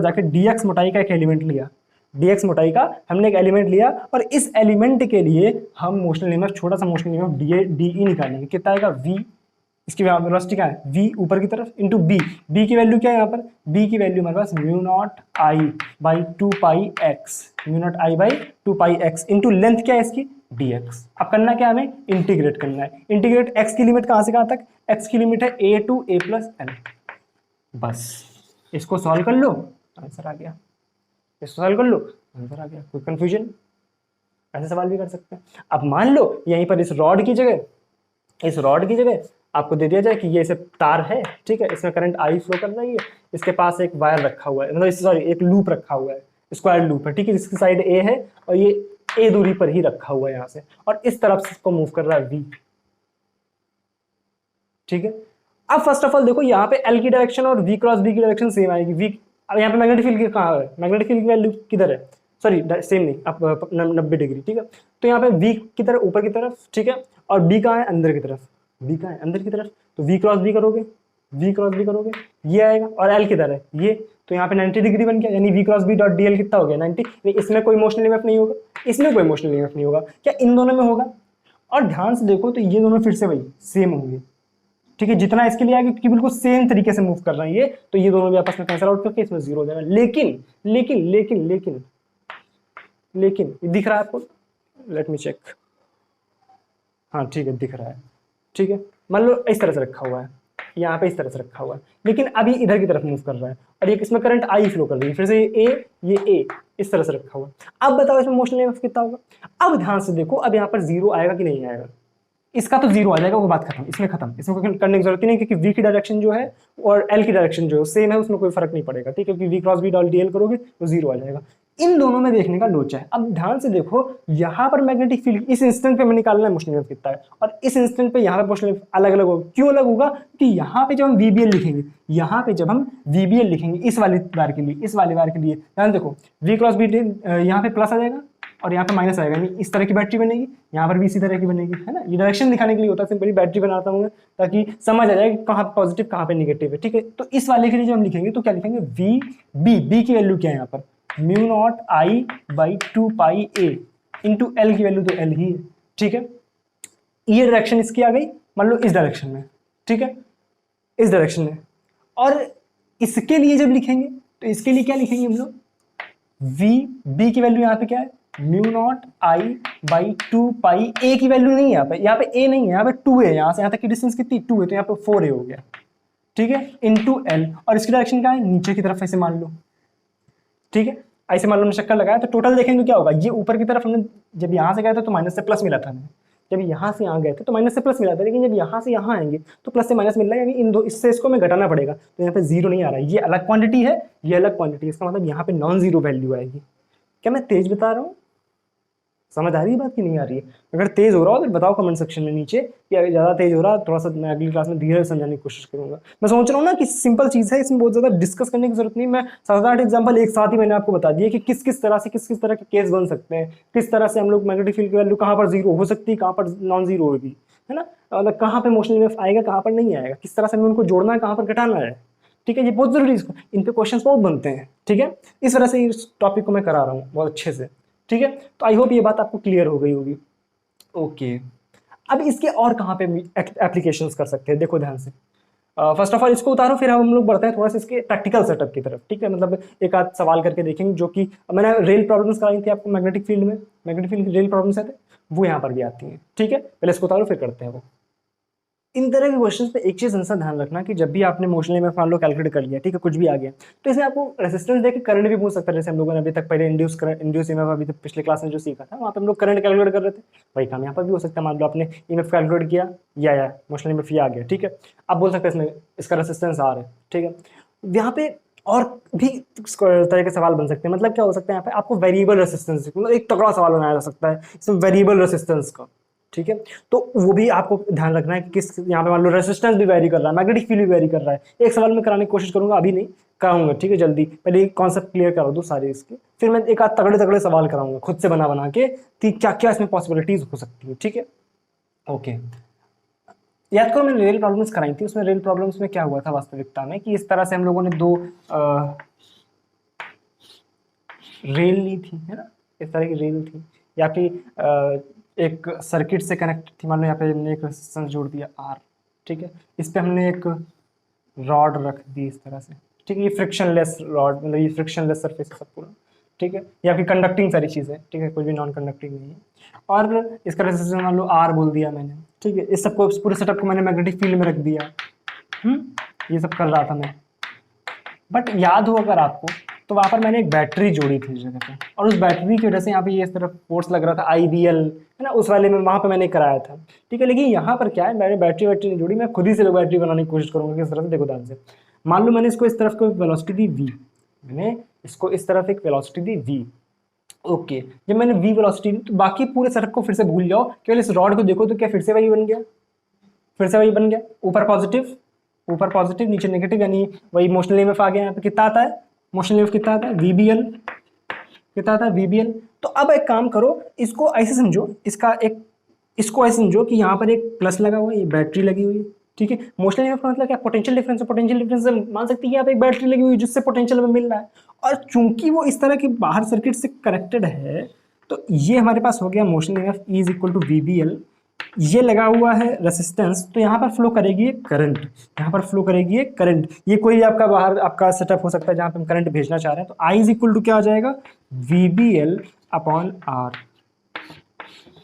जाकर dx मोटाई का एक एलिमेंट लिया, dx मोटाई का हमने एक एलिमेंट लिया और इस एलिमेंट के लिए हम मोशनल ईएमएफ, छोटा सा मोशनल ईएमएफ de निकालेंगे। कितना आएगा, v, इसकी वेलोसिटी क्या है, v ऊपर की तरफ इंटू b की वैल्यू क्या है, यहाँ पर b की वैल्यू हमारे पास mu naught I by 2 pi X into length क्या है इसकी, dx। अब करना क्या, हमें इंटीग्रेट करना है। इंटीग्रेट x की लिमिट कहाँ से कहाँ तक, x की लिमिट है a to a plus l। बस इसको सॉल्व कर लो, आंसर आ गया, इसको सॉल्व कर लो, आंसर आ गया। कोई कंफ्यूजन, ऐसे सवाल भी कर सकते हैं। अब मान लो यहीं पर इस रॉड की जगह आपको दे दिया जाए कि ये सिर्फ तार है, ठीक है, इसमें करंट आई फ्लो कर रही है, इसके पास एक वायर रखा हुआ है, मतलब सॉरी एक लूप रखा हुआ है, स्क्वायर लूप है, ठीक है, जिसकी साइड a है और ये a दूरी पर ही रखा हुआ है यहाँ से, और इस तरफ से इसको मूव कर रहा है v, ठीक है। अब फर्स्ट ऑफ ऑल देखो यहाँ पे l की डायरेक्शन और v क्रॉस b की डायरेक्शन सेम आएगी। v, अब यहाँ पे मैग्नेटिक फील्ड कहाँ है, मैग्नेटिक फील्ड की वैल्यू किधर है, सॉरी सेम नहीं, अब 90 डिग्री, ठीक है। तो यहाँ पे v की तरफ ऊपर की तरफ, ठीक है, और b कहाँ है, अंदर की तरफ, b कहाँ है, अंदर की तरफ। तो v क्रॉस b करोगे ये आएगा, और l किधर है, ये, तो यहाँ पे 90 डिग्री बन गया, यानी v cross b dot dl कितना हो गया, 90। इसमें कोई मोशनल ईएमएफ नहीं होगा, इसमें कोई मोशनल ईएमएफ नहीं होगा, क्या इन दोनों में होगा। और ध्यान से देखो तो ये दोनों फिर से वही सेम होंगे, ठीक है, जितना इसके लिए आएगा क्योंकि बिल्कुल सेम तरीके से मूव कर रहे हैं ये, तो ये दोनों भी आपस में कैंसिल आउट करके इसमें जीरो हो जाएगा। लेकिन लेकिन लेकिन लेकिन लेकिन ये दिख रहा है आपको, लेट मी चेक, हाँ ठीक है दिख रहा है, ठीक है। मान लो इस तरह से रखा हुआ है, यहाँ पे इस तरह से रखा हुआ है, लेकिन अभी इधर की तरफ मूव कर रहा है और ये इसमें करंट आई फ्लो कर रही है, फिर से ये ए इस तरह से रखा हुआ है। अब बताओ इसमें मोशनल ईएमएफ कितना होगा। अब ध्यान से देखो, अब यहाँ पर जीरो आएगा कि नहीं आएगा, इसका तो जीरो आ जाएगा, वो बात खत्म, इसमें खत्म, इसमें कोई करने की जरूरत ही नहीं, क्योंकि v की डायरेक्शन जो है और l की डायरेक्शन जो है सेम है, उसमें कोई फर्क नहीं पड़ेगा, ठीक है, क्योंकि v cross v dot dl करोगे तो जीरो आ जाएगा। इन दोनों में देखने का लोचा है। अब ध्यान से देखो, यहाँ पर मैग्नेटिक फील्ड इस इंस्टेंट पे हमें निकालना है मोशन इनफ कितना है, और इस इंस्टेंट पे यहाँ पे मोशन इनफ अलग अलग होगा। क्यों अलग होगा? कि यहाँ पे जब हम VBL लिखेंगे, यहाँ पे जब हम VBL लिखेंगे इस वाली बार के लिए, इस वाली बार के लिए ध्यान देखो, v क्रॉस v यहाँ पे प्लस आ जाएगा और यहाँ पे माइनस आएगा, यानी इस तरह की बैटरी बनेगी, यहाँ पर भी इसी तरह की बनेगी, है ना। ये डायरेक्शन दिखाने के लिए होता है, सिंपली बैटरी बनाता हूँ ताकि समझ आ जाए कि कहाँ पे पॉजिटिव कहाँ पे निगेटिव है, ठीक है। तो इस वाले के लिए जब हम लिखेंगे तो क्या लिखेंगे, बी की वैल्यू क्या है यहाँ पर, mu naught I by 2 pi A into L की वैल्यू तो एल ही है, ठीक है। ये डायरेक्शन इसकी आ गई, मान लो इस डायरेक्शन में, ठीक है, इस डायरेक्शन में। और इसके लिए जब लिखेंगे तो इसके लिए क्या लिखेंगे हम लोग, बी की वैल्यू यहाँ पे क्या है, म्यू नॉट आई बाई 2 पाई, ए की वैल्यू नहीं है यहाँ पे ए नहीं है, यहाँ पे 2 है, यहाँ से यहाँ तक की डिस्टेंस कितनी 2 है, तो यहाँ पे 4a हो गया, ठीक है, इंटू एल। और इसकी डायरेक्शन क्या है, नीचे की तरफ ऐसे मान लो, ठीक है, ऐसे मान लो हमने चक्कर लगाया, तो टोटल देखेंगे क्या होगा, ये ऊपर की तरफ हमने जब यहाँ से गए थे तो माइनस से प्लस मिला था हमें, जब यहाँ से यहाँ गए थे तो माइनस से प्लस मिला था, लेकिन जब यहाँ से यहाँ आएंगे तो प्लस से माइनस मिल रहा है, यानी इन दो इससे इसको हमें घटाना पड़ेगा, तो यहाँ पे जीरो नहीं आ रहा है, ये अलग क्वांटिटी है, ये अलग क्वांटिटी है, इसका मतलब यहाँ पे नॉन जीरो वैल्यू आएगी। क्या मैं तेज बता रहा हूँ? समझ आ रही है बात की नहीं आ रही है? अगर तेज हो रहा हो तो बताओ कमेंट सेक्शन में नीचे, कि अगर ज़्यादा तेज हो रहा है थोड़ा सा मैं अगली क्लास में धीरे समझाने की कोशिश करूंगा। मैं सोच रहा हूँ ना कि सिंपल चीज़ है, इसमें बहुत ज़्यादा डिस्कस करने की जरूरत नहीं, मैं 7-8 एग्जाम्पल एक साथ ही मैंने आपको बता दिए कि किस किस तरह से किस किस तरह के केस बन सकते हैं, किस तरह से हम लोग मैग्नेटिक फील्ड की वैल्यू कहाँ पर जीरो हो सकती है, कहाँ पर नॉन जीरो होगी, है ना, मतलब कहाँ पर मोशन इनफ आएगा, कहाँ पर नहीं आएगा, किस तरह से हमें उनको जोड़ना है, कहाँ पर घटाना है, ठीक है। ये बहुत जरूरी है, इन पे क्वेश्चंस बहुत बनते हैं, ठीक है। इस तरह से इस टॉपिक को मैं करा रहा हूँ बहुत अच्छे से, ठीक है। तो आई होप ये बात आपको क्लियर हो गई होगी। ओके, अब इसके और कहाँ पे एप्लीकेशंस कर सकते हैं, देखो ध्यान से। फर्स्ट ऑफ ऑल इसको उतारो, फिर हम लोग बढ़ते हैं थोड़ा सा इसके प्रैक्टिकल सेटअप की तरफ, ठीक है। मतलब एक आध सवाल करके देखेंगे, जो कि मैंने रेल प्रॉब्लम्स कराई थी आपको मैग्नेटिक फील्ड में, मैग्नेटिक फील्ड की रेल प्रॉब्लम्स आते वो यहाँ पर भी आती हैं, ठीक है। पहले इसको उतारो फिर करते हैं वो। इन तरह के क्वेश्चंस पे एक चीज हमेशा ध्यान रखना कि जब भी आपने मोशन इनफ मान लो कैलकुलेट कर लिया, ठीक है, कुछ भी आ गया, तो इसमें आपको रेजिस्टेंस देके करंट भी पूछ सकता है, जैसे हम लोगों ने अभी तक पहले इंड्यूस ईएमएफ अभी तक पिछले क्लास में जो सीखा था वहाँ पे हम लोग करंट कैलकुलेट कर रहे थे, वही काम यहाँ पर भी हो सकता है। मान लो आपने ईएमएफ कैलकुलेट किया या मोशन इनफ आ गया, ठीक है, आप बोल सकते हैं इसमें इसका रेजिस्टेंस आर है, ठीक है। यहाँ पे और भी तरह के सवाल बन सकते हैं, मतलब क्या हो सकता है यहाँ पे आपको वेरिएबल रेसिस्टेंस, मतलब एक तगड़ा सवाल बनाया जा सकता है इसमें वेरिएबल रेसिस्टेंस का, ठीक है। तो वो भी आपको ध्यान रखना है कि किस, यहाँ पे मान लो रेसिस्टेंस भी वेरी कर रहा है, मैग्नेटिक फील्ड भी वेरी कर रहा है। एक सवाल में कराने की कोशिश करूंगा, अभी नहीं कराऊंगा, ठीक है, जल्दी पहले कॉन्सेप्ट क्लियर करा दूँ सारे इसके, फिर मैं एक आध तगड़े तगड़े सवाल कराऊंगा खुद से बना बना के कि क्या क्या इसमें पॉसिबिलिटीज हो सकती है, ठीक है। ओके, याद करो मैंने रेल प्रॉब्लम्स कराई थी, उसमें रेल प्रॉब्लम्स में क्या हुआ था वास्तविकता में, कि इस तरह से हम लोगों ने दो रेल ली थी, है ना, इस तरह की रेल थी, या फिर एक सर्किट से कनेक्ट थी, मान लो यहाँ पे हमने एक रेजिस्टेंस जोड़ दिया R, ठीक है, इस पे हमने एक रॉड रख दी इस तरह से, ठीक है, ये फ्रिक्शनलेस रॉड, मतलब ये फ्रिक्शनलेस सरफेस है सब पूरा, ठीक है, या फिर कंडक्टिंग सारी चीज़ें, ठीक है, कोई भी नॉन कंडक्टिंग नहीं है, और इसका रेजिस्टेंस मान लो R बोल दिया मैंने, ठीक है। इस सबको पूरे सेटअप को मैंने मैग्नेटिक फील्ड में रख दिया, ये सब कर रहा था मैं, बट याद हो अगर आपको तो वहाँ पर मैंने एक बैटरी जोड़ी थी इस जगह पे, और उस बैटरी की वजह से यहाँ पे ये इस तरफ फोर्स लग रहा था IBL, है ना, उस वाले में वहाँ पे मैंने कराया था, ठीक है। लेकिन यहाँ पर क्या है, मैंने बैटरी नहीं जोड़ी, मैं खुद ही से बैटरी बनाने की कोशिश करूँगा किस तरह से, देखो ध्यान से। मान लो मैंने इसको इस तरफ को वेलोसिटी दी V, मैंने इसको इस तरफ एक वेलोसिटी दी V, ओके। जब मैंने V वेलोसिटी दी तो बाकी पूरे सेटअप को फिर से भूल जाओ, केवल इस रॉड को देखो तो क्या फिर से वही बन गया, फिर से वही बन गया, ऊपर पॉजिटिव नीचे नेगेटिव, यानी वही मोशनल ईएमएफ आ गया। यहाँ पे कितना आता है मोशनल ईएमएफ, कितना आता है VBL, कितना आता है VBL। तो अब एक काम करो, इसको ऐसे समझो, इसको ऐसे समझो कि यहाँ पर एक प्लस लगा हुआ है, ये बैटरी लगी हुई है, ठीक है। मोशनल ईएमएफ का मतलब क्या, पोटेंशियल डिफरेंस है, पोटेंशियल डिफरेंस से मान सकते हैं यहाँ पे एक बैटरी लगी हुई है जिससे पोटेंशियल हमें मिल रहा है, और चूंकि वो इस तरह के बाहर सर्किट से कनेक्टेड है तो ये हमारे पास हो गया motional EMF E is equal to VBL, ये लगा हुआ है रेसिस्टेंस, तो यहाँ पर फ्लो करेगी एक करंट, यहाँ पर फ्लो करेगी एक करंट, ये कोई भी आपका बाहर आपका सेटअप हो सकता है जहाँ पे हम करंट भेजना चाह रहे हैं, तो I इज इक्वल टू क्या आ जाएगा, VBL अपॉन R,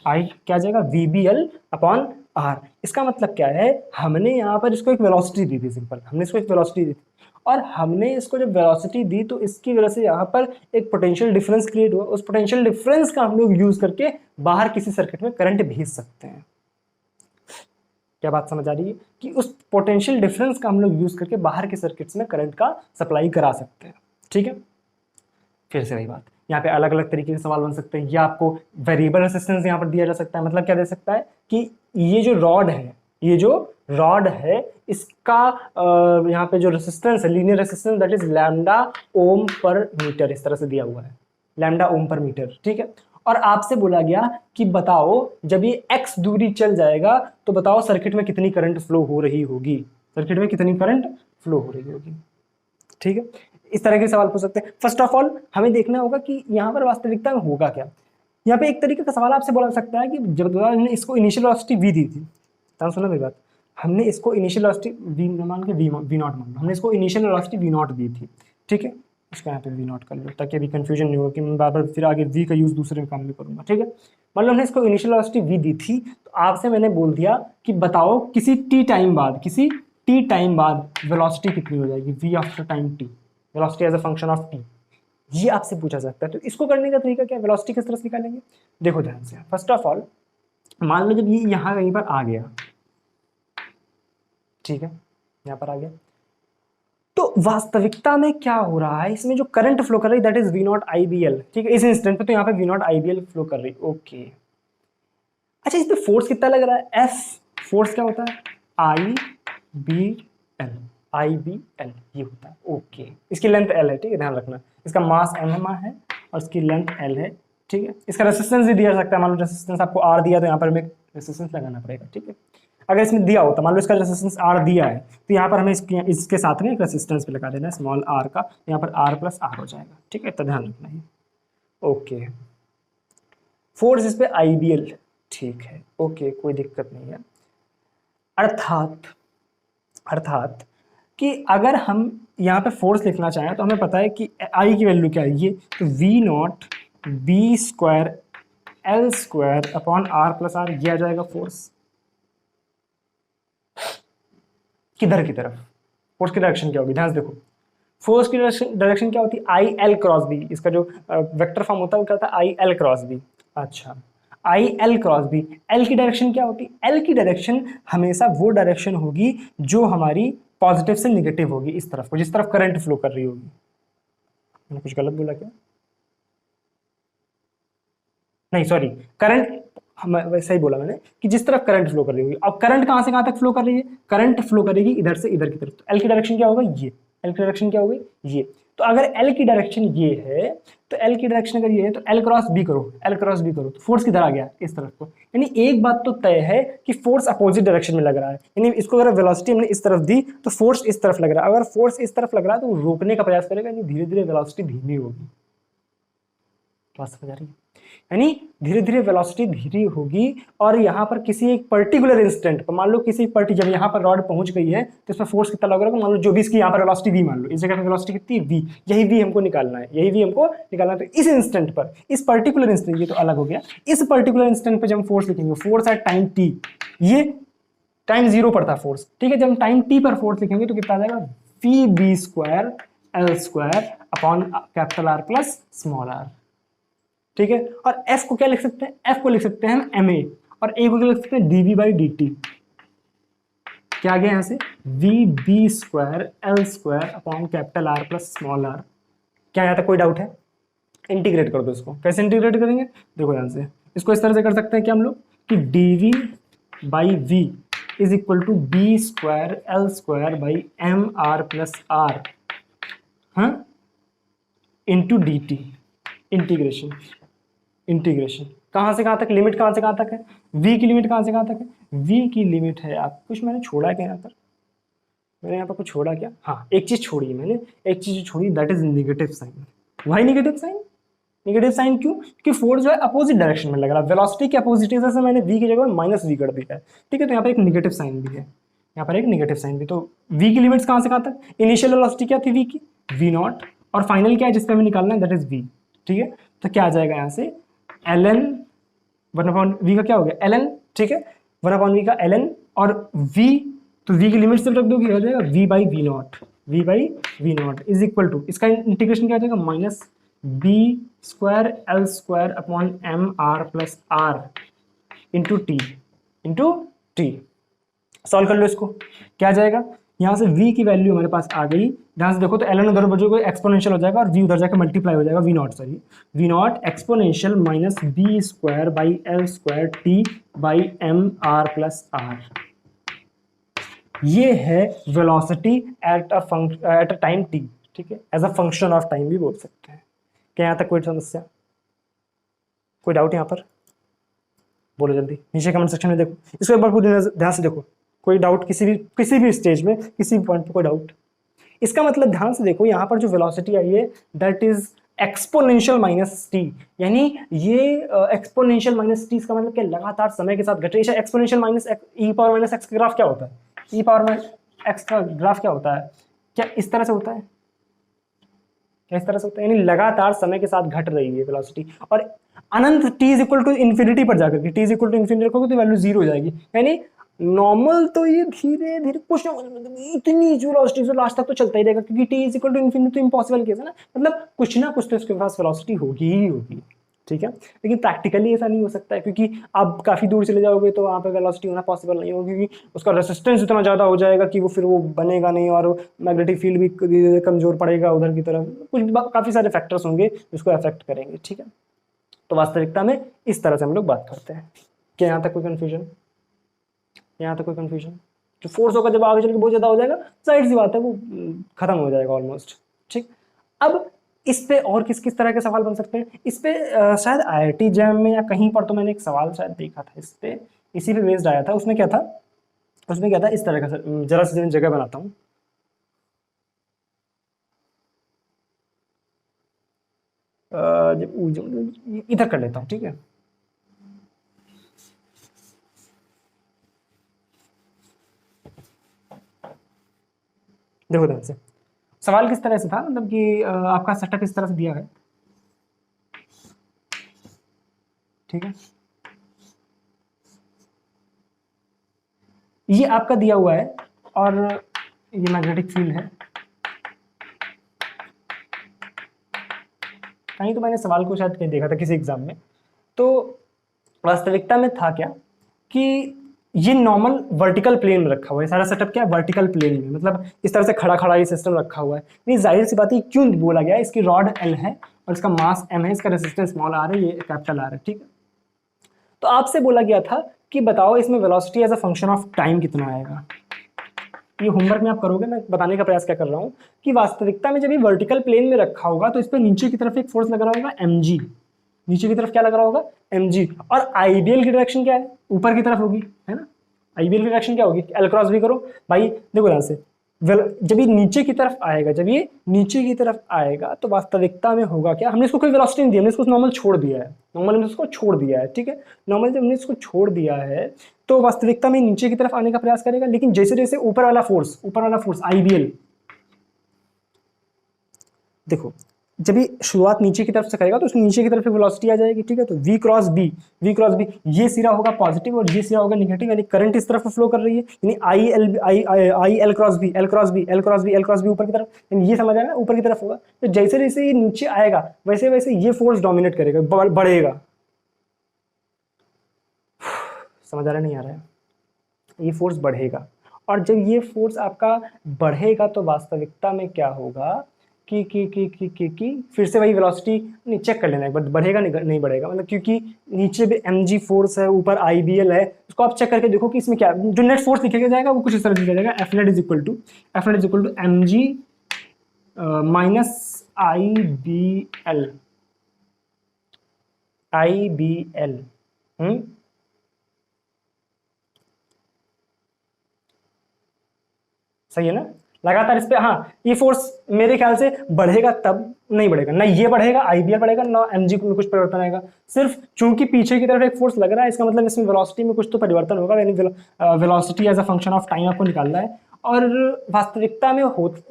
I क्या आ जाएगा, VBL अपॉन R। इसका मतलब क्या है, हमने यहाँ पर इसको एक वेलोसिटी दी थी, सिंपल हमने इसको एक वेलोसिटी दी थी, और हमने इसको जब वेलोसिटी दी तो इसकी वजह से यहाँ पर एक पोटेंशियल डिफरेंस क्रिएट हुआ, उस पोटेंशियल डिफरेंस का हम लोग यूज करके बाहर किसी सर्किट में करंट भेज सकते हैं, क्या बात समझ आ रही है कि उस पोटेंशियल डिफरेंस का हम लोग यूज करके बाहर के सर्किट्स में करंट का सप्लाई करा सकते हैं। ठीक है, फिर से वही बात, यहाँ पे अलग अलग तरीके के सवाल बन सकते हैं। या आपको वेरिएबल रेजिस्टेंस यहाँ पर दिया जा सकता है, मतलब क्या दे सकता है कि ये जो रॉड है, ये जो रॉड है इसका यहाँ पे जो रेजिस्टेंस है, linear resistance, that is lambda ohm per metre, इस तरह से दिया हुआ है, लैम्डा ओम पर मीटर। ठीक है, और आपसे बोला गया कि बताओ जब ये x दूरी चल जाएगा तो बताओ सर्किट में कितनी करंट फ्लो हो रही होगी, सर्किट में कितनी करंट फ्लो हो रही होगी। ठीक है, इस तरह के सवाल पूछ सकते हैं। फर्स्ट ऑफ ऑल हमें देखना होगा कि यहाँ पर वास्तविकता में होगा क्या। यहाँ पे एक तरीके का सवाल आपसे बोला सकता है कि जब हमने इसको इनिशियल वेलोसिटी v दी थी, तो सुना मेरी बात, हमने इसको इनिशियल वेलोसिटी v मान के v नॉट मान लो, हमने इसको initial velocity v not the थी। ठीक है, इसको यहाँ पे v नॉट कर लो ताकि अभी कंफ्यूजन नहीं हो कि मैं बार बार फिर आगे v का यूज दूसरे काम में करूंगा। ठीक है, मान लो हमने इसको इनिशियल वेलोसिटी v दी थी, तो आपसे मैंने बोल दिया कि बताओ किसी t टाइम बाद, किसी t टाइम बाद वेलोसिटी कितनी हो जाएगी, v after time t, velocity as a function of t, ये आपसे पूछा सकता है। तो इसको करने का तरीका क्या है, वेलोसिटी किस तरह से निकालेंगे, देखो ध्यान से। फर्स्ट ऑफ ऑल मान लो जब ये यहाँ कहीं पर आ गया, ठीक है, यहाँ पर आ गया, तो वास्तविकता में क्या हो रहा है, इसमें जो करंट फ्लो कर रही that is V naught I B L. ठीक है, इस इंस्टेंट पे तो यहाँ पे V naught I B L flow कर रही। ओके, अच्छा इस पे फोर्स कितना लग रहा है, एफ, फोर्स क्या होता है, आई बी एल, आई बी एल ये होता है। ओके, इसकी लेंथ एल है, ठीक है, ध्यान रखना, इसका मास एम है और इसकी लेंथ एल है। ठीक है, इसका रेसिस्टेंस भी दिया जा सकता है, मान लो रेसिस्टेंस आपको आर दिया तो यहाँ पर हमें रेसिस्टेंस लगाना पड़ेगा। ठीक है, अगर इसमें दिया होता, मान लो इसका रेसिस्टेंस आर दिया है, तो यहाँ पर हमें इसके साथ में एक रेसिस्टेंस भी लगा देना है स्मॉल आर का, यहाँ पर आर प्लस आर हो जाएगा। ठीक है, तो ध्यान रखना है। ओके, फोर्स इस पे आई बी एल, ठीक है, ओके, कोई दिक्कत नहीं है। अर्थात कि अगर हम यहाँ पे फोर्स लिखना चाहें तो हमें पता है कि आई की वैल्यू क्या है, ये तो V naught B square L square upon R plus R, ये आ जाएगा फोर्स। किधर की तरफ, फोर्स की डायरेक्शन क्या होगी, ध्यान से देखो, फोर्स की डायरेक्शन क्या होती है, आई एल क्रॉस बी, इसका जो वेक्टर फॉर्म होता है वो क्या होता है, आई एल क्रॉस बी। अच्छा, I L cross B, L की डायरेक्शन क्या होती है, एल की डायरेक्शन हमेशा वो डायरेक्शन होगी जो हमारी पॉजिटिव से निगेटिव होगी, इस तरफ को, जिस तरफ करंट फ्लो कर रही होगी। मैंने कुछ गलत बोला क्या, नहीं सॉरी, करंट वैसा ही बोला मैंने कि जिस तरफ करंट फ्लो कर रही होगी। अब करंट कहां से कहां तक फ्लो कर रही है, करंट फ्लो करेगी इधर से इधर की तरफ, तो एल की डायरेक्शन क्या होगा, ये, एल की डायरेक्शन क्या होगी, ये। तो अगर एल की डायरेक्शन ये है, तो एल की डायरेक्शन अगर ये है तो एल क्रॉस बी करो, एल क्रॉस बी करो, तो फोर्स किधर आ गया, इस तरफ को। यानी एक बात तो तय है कि फोर्स अपोजिट डायरेक्शन में लग रहा है, यानी इसको अगर वेलोसिटी हमने इस तरफ दी तो फोर्स इस तरफ लग रहा है। अगर फोर्स इस तरफ लग रहा है तो वो रोकने का प्रयास करेगा, यानी धीरे धीरे वेलोसिटी धीमी होगी। बात समझ आ रही है, यानी धीरे धीरे वेलोसिटी धीरे होगी। और यहाँ पर किसी एक पर्टिकुलर इंस्टेंट पर, मान लो किसी जब यहाँ पर रॉड पहुंच गई है तो इस पर फोर्स कितना लग रहा है, मान लो जो भी इसकी यहाँ पर वेलोसिटी वी, मान लो इस जगह पर वेलोसिटी कितनी वी, यही वी हमको निकालना है, यही वी हमको निकालना है। तो इस इंस्टेंट पर, इस पर्टिकुलर इंस्टेंट, ये तो अलग हो गया, इस पर्टिकुलर इंस्टेंट पर जब हम फोर्स लिखेंगे, फोर्स एट टाइम टी, ये टाइम जीरो पर था फोर्स। ठीक है, जब हम टाइम टी पर फोर्स लिखेंगे तो कितना आ जाएगा, V B square L square upon capital R plus small R. ठीक है, और एफ को क्या लिख सकते हैं, एफ को लिख सकते हैं हम एम ए, और ए को क्या लिख सकते हैं, D V by D T. क्या आ गया यहां से, V B square L square upon capital R plus small R. क्या यहाँ तक कोई डाउट है, इंटीग्रेट कर दो इसको। कैसे इंटीग्रेट करेंगे, देखो ध्यान से, इसको इस तरह से कर सकते हैं कि हम लोग कि D V by V is equal to B square L square by M R plus R, हाँ, into D T. Integration, integration कहां से कहां तक, लिमिट कहां से कहां तक है, v की लिमिट कहां से कहां तक है, v की लिमिट है, आप कुछ मैंने छोड़ा क्या यहाँ पर, मैंने यहाँ पर कुछ छोड़ा क्या, हाँ एक चीज छोड़ी मैंने, एक चीज छोड़ी, that is negative sign. Why negative sign, negative sign क्यों, क्योंकि फोर्स जो है अपोजिट डायरेक्शन में लग रहा है, वेलोसिटी के अपोजिट है, जैसे मैंने v की जगह माइनस वी कर दिया है। ठीक है, तो यहाँ पर एक नेगेटिव साइन भी है, यहाँ पर एक नेगेटिव साइन भी। तो v की लिमिट्स कहां से कहां तक, इनिशियल वेलोसिटी क्या थी v की, v नॉट, और फाइनल क्या है जिसपे हमें निकालना है, दैट इज v। ठीक है, तो क्या आ जाएगा यहाँ से, L N one upon V का क्या हो गया, एल एन। ठीक है, वन अपॉन वी का एल एन, और वी, तो वी की लिमिट सिर्फ रख दोगे, हो जाएगा V by V naught, V by V naught is equal to, इसका इंटीग्रेशन क्या हो जाएगा, minus B square L square upon M R plus R into T, into T. Solve कर लो इसको, क्या आ जाएगा, यहाँ से v की वैल्यू हमारे पास आ गई, ध्यान से देखो तो ln उधर बचोगे एक्सपोनेंशियल हो जाएगा और v उधर जाकर मल्टीप्लाई हो जाएगा v naught, sorry v naught exponential minus b square by L square T by M R plus R. ये है velocity at a time t, ठीक है, as a function of time भी बोल सकते हैं। क्या यहाँ तक कोई समस्या, कोई डाउट यहाँ पर, बोलो जल्दी नीचे कमेंट सेक्शन में। देखो इसको एक बार पूरी ध्यान से देखो, कोई डाउट किसी भी स्टेज में किसी भी पॉइंट पे कोई डाउट। इसका मतलब ध्यान से देखो यहाँ पर जो वेलोसिटी आई है that is exponential minus T, यानी ये एक्सपोनेंशियल माइनस टी, इसका मतलब क्या, लगातार समय के साथ घट रही है। एक्सपोनेंशियल माइनस ई पावर माइनस एक्स का ग्राफ क्या होता है, ई पावर माइनस एक्स का ग्राफ क्या होता है, क्या इस तरह से होता है, क्या इस तरह से होता है, यानी लगातार समय के साथ घट रही है वेलोसिटी, और अनंत t is equal to infinity पर जाकर के, t is equal to infinity रखोगे तो वैल्यू जीरो हो जाएगी। यानी नॉर्मल तो ये धीरे धीरे कुछ ना इतनी वेलोसिटी से लास्ट तक तो चलता ही रहेगा, क्योंकि t is equal to infinity तो इम्पॉसिबल केस है ना, मतलब कुछ ना कुछ तो इसके पास वेलोसिटी होगी ही होगी, ठीक है। लेकिन प्रैक्टिकली ऐसा नहीं हो सकता है, क्योंकि आप काफ़ी दूर चले जाओगे तो वहाँ पे वेलोसिटी होना पॉसिबल नहीं होगा, क्योंकि उसका रेसिस्टेंस इतना ज़्यादा हो जाएगा कि वो फिर वो बनेगा नहीं, और मैग्नेटिक फील्ड भी कमज़ोर पड़ेगा उधर की तरफ, कुछ काफ़ी सारे फैक्टर्स होंगे जिसको अफेक्ट करेंगे, ठीक है। तो वास्तविकता में इस तरह से हम लोग बात करते हैं। क्या यहाँ तक कोई कन्फ्यूजन, यहाँ तक कोई कन्फ्यूजन, जो फोर्स होगा जब आगे चल के बहुत ज़्यादा हो जाएगा, जाहिर सी बात है वो खत्म हो जाएगा ऑलमोस्ट, ठीक। अब इस पे और किस किस तरह के सवाल बन सकते हैं, इस पे शायद IIT जैम में या कहीं पर तो मैंने एक सवाल शायद देखा था इस पे, इसी पे बेस्ड आया था। उसमें क्या था, इस तरह का, जरा सी जगह बनाता हूँ, इधर कर लेता हूँ, ठीक है। देखो ध्यान से, सवाल किस तरह से था, मतलब कि आपका सेटअप इस तरह से दिया है, ठीक है। ये आपका दिया हुआ है और ये मैग्नेटिक फील्ड है। कहीं तो मैंने सवाल को शायद कहीं देखा था किसी एग्जाम में, तो वास्तविकता में था क्या कि ये नॉर्मल वर्टिकल प्लेन में रखा हुआ है, सारा सेटअप क्या है वर्टिकल प्लेन में, मतलब इस तरह से खड़ा खड़ा ये सिस्टम रखा हुआ है। नहीं, जाहिर सी बात है क्यों बोला गया, इसकी रॉड L है और इसका मास M है, इसका रेजिस्टेंस स्मॉल r है, ये कैपिटल R है, ठीक है। तो आपसे बोला गया था कि बताओ इसमें velocity as a function of time कितना आएगा। ये होमवर्क में आप करोगे, मैं बताने का प्रयास क्या कर रहा हूँ कि वास्तविकता में जब ये वर्टिकल प्लेन में रखा होगा तो इस पर नीचे की तरफ एक फोर्स लग रहा होगा mg, नीचे की तरफ क्या लग रहा होगा mg, और आइडियल की डायरेक्शन क्या है, ऊपर की तरफ होगी, है ना। आइडियल की डायरेक्शन क्या होगी, L क्रॉस भी करो भाई। देखो यहाँ से जब ये नीचे की तरफ आएगा, जब ये नीचे की तरफ आएगा तो वास्तविकता में होगा क्या, हमने इसको कोई वेलोसिटी नहीं दी, हमने इसको नॉर्मल छोड़ दिया है, नॉर्मल हमने इसको छोड़ दिया है, ठीक है। नॉर्मल जब हमने इसको छोड़ दिया है तो वास्तविकता में नीचे की तरफ आने का प्रयास करेगा, लेकिन जैसे जैसे ऊपर वाला फोर्स आइडियल, देखो जब ये शुरुआत नीचे की तरफ से करेगा तो उसमें नीचे की तरफ वेलोसिटी आ जाएगी, ठीक है। तो v क्रॉस बी, ये सिरा होगा पॉजिटिव और ये सिरा होगा नेगेटिव, यानी करंट इस तरफ फ्लो कर रही है, यानी आई एल क्रॉस बी ऊपर की तरफ, यानी ये समझ आया ना, ऊपर की तरफ होगा। तो जैसे जैसे ये नीचे आएगा वैसे वैसे ये फोर्स डोमिनेट करेगा, बढ़ेगा। समझ आ रहा नहीं आ रहा है, ये फोर्स बढ़ेगा, और जब ये फोर्स आपका बढ़ेगा तो वास्तविकता में क्या होगा कि फिर से वही वेलोसिटी नहीं, चेक कर लेना एक बार, बढ़ेगा नहीं बढ़ेगा, मतलब क्योंकि नीचे भी mg फोर्स है, ऊपर IBL है, उसको आप चेक करके देखो कि इसमें क्या जो नेट फोर्स लिखेगा जाएगा वो कुछ इस तरह से लिखा जाएगा, F net is equal to mg minus IBL। सही है ना, लगातार इस पे, हाँ ये फोर्स मेरे ख्याल से बढ़ेगा, तब नहीं बढ़ेगा ना, ये बढ़ेगा IBL बढ़ेगा ना mg में कुछ परिवर्तन आएगा, सिर्फ चूंकि पीछे की तरफ एक फोर्स लग रहा है, इसका मतलब इसमें वेलोसिटी में कुछ तो परिवर्तन होगा, यानी velocity as a function of time आपको निकालना है। और वास्तविकता में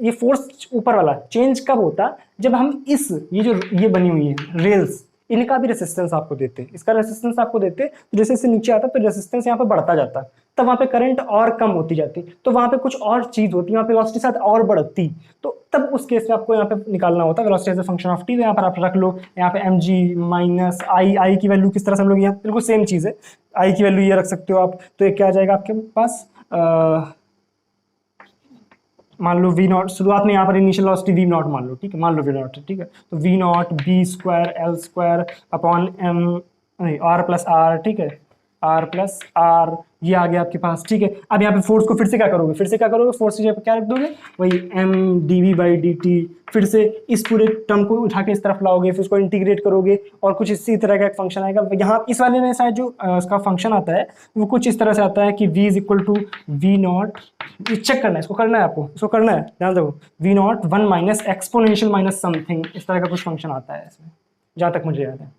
ये फोर्स ऊपर वाला चेंज कब होता, जब हम ये बनी हुई है रेल्स, इनका भी रेसिस्टेंस आपको देते, इसका रेसिस्टेंस आपको देते, तो जैसे इससे नीचे आता तो रेसिस्टेंस यहाँ पे बढ़ता जाता, तब वहाँ पे करंट और कम होती जाती, तो वहाँ पे कुछ और चीज होती, वहाँ पे वेलोसिटी साथ और बढ़ती, तो तब उस केस में आपको यहाँ पे निकालना होता velocity as a function of T. तो यहाँ पर आप रख लो, यहाँ पे mg माइनस आई की वैल्यू किस तरह से हम लोग यहाँ बिल्कुल सेम चीज है, आई की वैल्यू ये रख सकते हो आप, तो ये क्या आ जाएगा आपके पास मान लो वी नॉट, शुरुआत में यहाँ पर इनिशियल वेलोसिटी वी नॉट मान लो, ठीक है, मान लो वी नॉट, ठीक है, तो V naught B square L square upon M, नहीं आर प्लस आर, ठीक है, आर प्लस आर, ये आ गया आपके पास, ठीक है। अब यहाँ पे फोर्स को फिर से क्या करोगे, फिर से क्या करोगे, फोर्स की जगह पे क्या रख दोगे, वही M D V by D T, फिर से इस पूरे टर्म को उठा के इस तरफ लाओगे, फिर उसको इंटीग्रेट करोगे और कुछ इसी तरह का एक फंक्शन आएगा। यहाँ इस वाले में शायद जो उसका फंक्शन आता है वो कुछ इस तरह से आता है कि v is equal to V naught, check करना है, इसको करना है आपको, इसको करना है, ध्यान दो, V naught one minus exponential minus something, इस तरह का कुछ फंक्शन आता है इसमें, जहाँ तक मुझे याद है।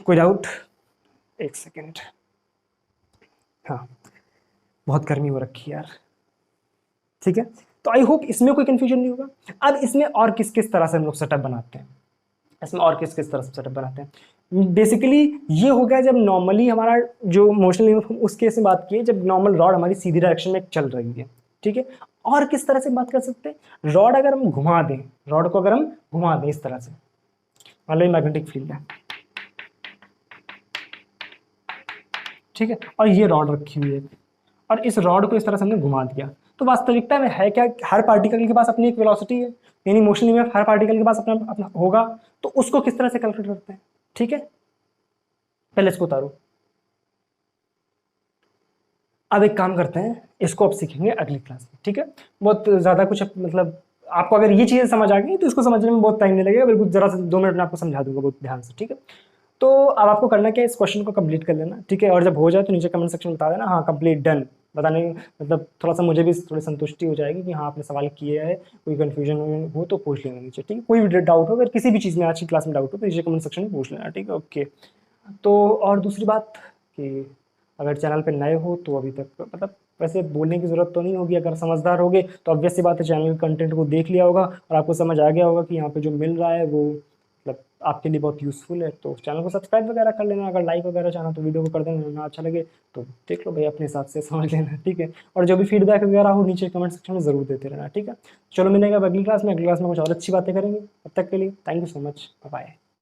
कोई डाउट? एक सेकेंड, हाँ बहुत गर्मी हो रखी है यार, ठीक है। तो आई होप इसमें कोई कंफ्यूजन नहीं होगा। अब इसमें और किस किस तरह से हम लोग सेटअप बनाते हैं, इसमें और किस किस तरह से सेटअप बनाते हैं, बेसिकली ये हो गया जब नॉर्मली हमारा जो मोशनल उस केस में बात की है, जब नॉर्मल रॉड हमारी सीधी डायरेक्शन में चल रही है, ठीक है। और किस तरह से बात कर सकते हैं, रॉड अगर हम घुमा दें, रॉड को अगर हम घुमा दें इस तरह से, मान लो मैग्नेटिक फील्ड है, ठीक है, और ये रॉड रखी हुई है और इस रॉड को इस तरह से हमने घुमा दिया, तो वास्तविकता में है क्या, हर पार्टिकल के पास अपनी एक वेलोसिटी है, यानी मोशन में हर पार्टिकल के पास अपना अपना होगा, तो उसको किस तरह से कैलकुलेट करते हैं, ठीक है। पहले इसको उतारो, अब एक काम करते हैं, इसको अब सीखेंगे अगली क्लास में, ठीक है। बहुत ज़्यादा कुछ मतलब आपको अगर ये चीज़ें समझ आ गई तो इसको समझने में बहुत टाइम नहीं लगेगा, बिल्कुल जरा से 2 मिनट में आपको समझा दूंगा बहुत ध्यान से, ठीक है। तो अब आपको करना क्या है, इस क्वेश्चन को कंप्लीट कर लेना, ठीक है, और जब हो जाए तो नीचे कमेंट सेक्शन में बता देना हाँ कंप्लीट डन, बताने मतलब थोड़ा सा मुझे भी थोड़ी संतुष्टि हो जाएगी कि हाँ आपने सवाल किए है, कोई कन्फ्यूजन हो तो पूछ लेना नीचे, ठीक है। कोई भी डाउट हो, अगर किसी भी चीज़ में आज की क्लास में डाउट हो तो नीचे कमेंट सेक्शन में पूछ लेना, ठीक है, ओके। तो और दूसरी बात कि अगर चैनल पे नए हो तो अभी तक मतलब वैसे बोलने की ज़रूरत तो नहीं होगी, अगर समझदार होगे तो ऑब्वियस सी बात है चैनल कंटेंट को देख लिया होगा और आपको समझ आ गया होगा कि यहाँ पे जो मिल रहा है वो मतलब आपके लिए बहुत यूज़फुल है, तो चैनल को सब्सक्राइब वगैरह कर लेना, अगर लाइक वगैरह चाहना तो वीडियो को कर देना, ना अच्छा लगे तो देख लो भाई अपने हिसाब से समझ लेना, ठीक है। और जो भी फीडबैक वगैरह हो नीचे कमेंट सेक्शन में ज़रूर देते रहना, ठीक है। चलो मिलेंगे अगली क्लास में, अगली क्लास में कुछ और अच्छी बातें करेंगे, तब तक के लिए thank you so much, bye.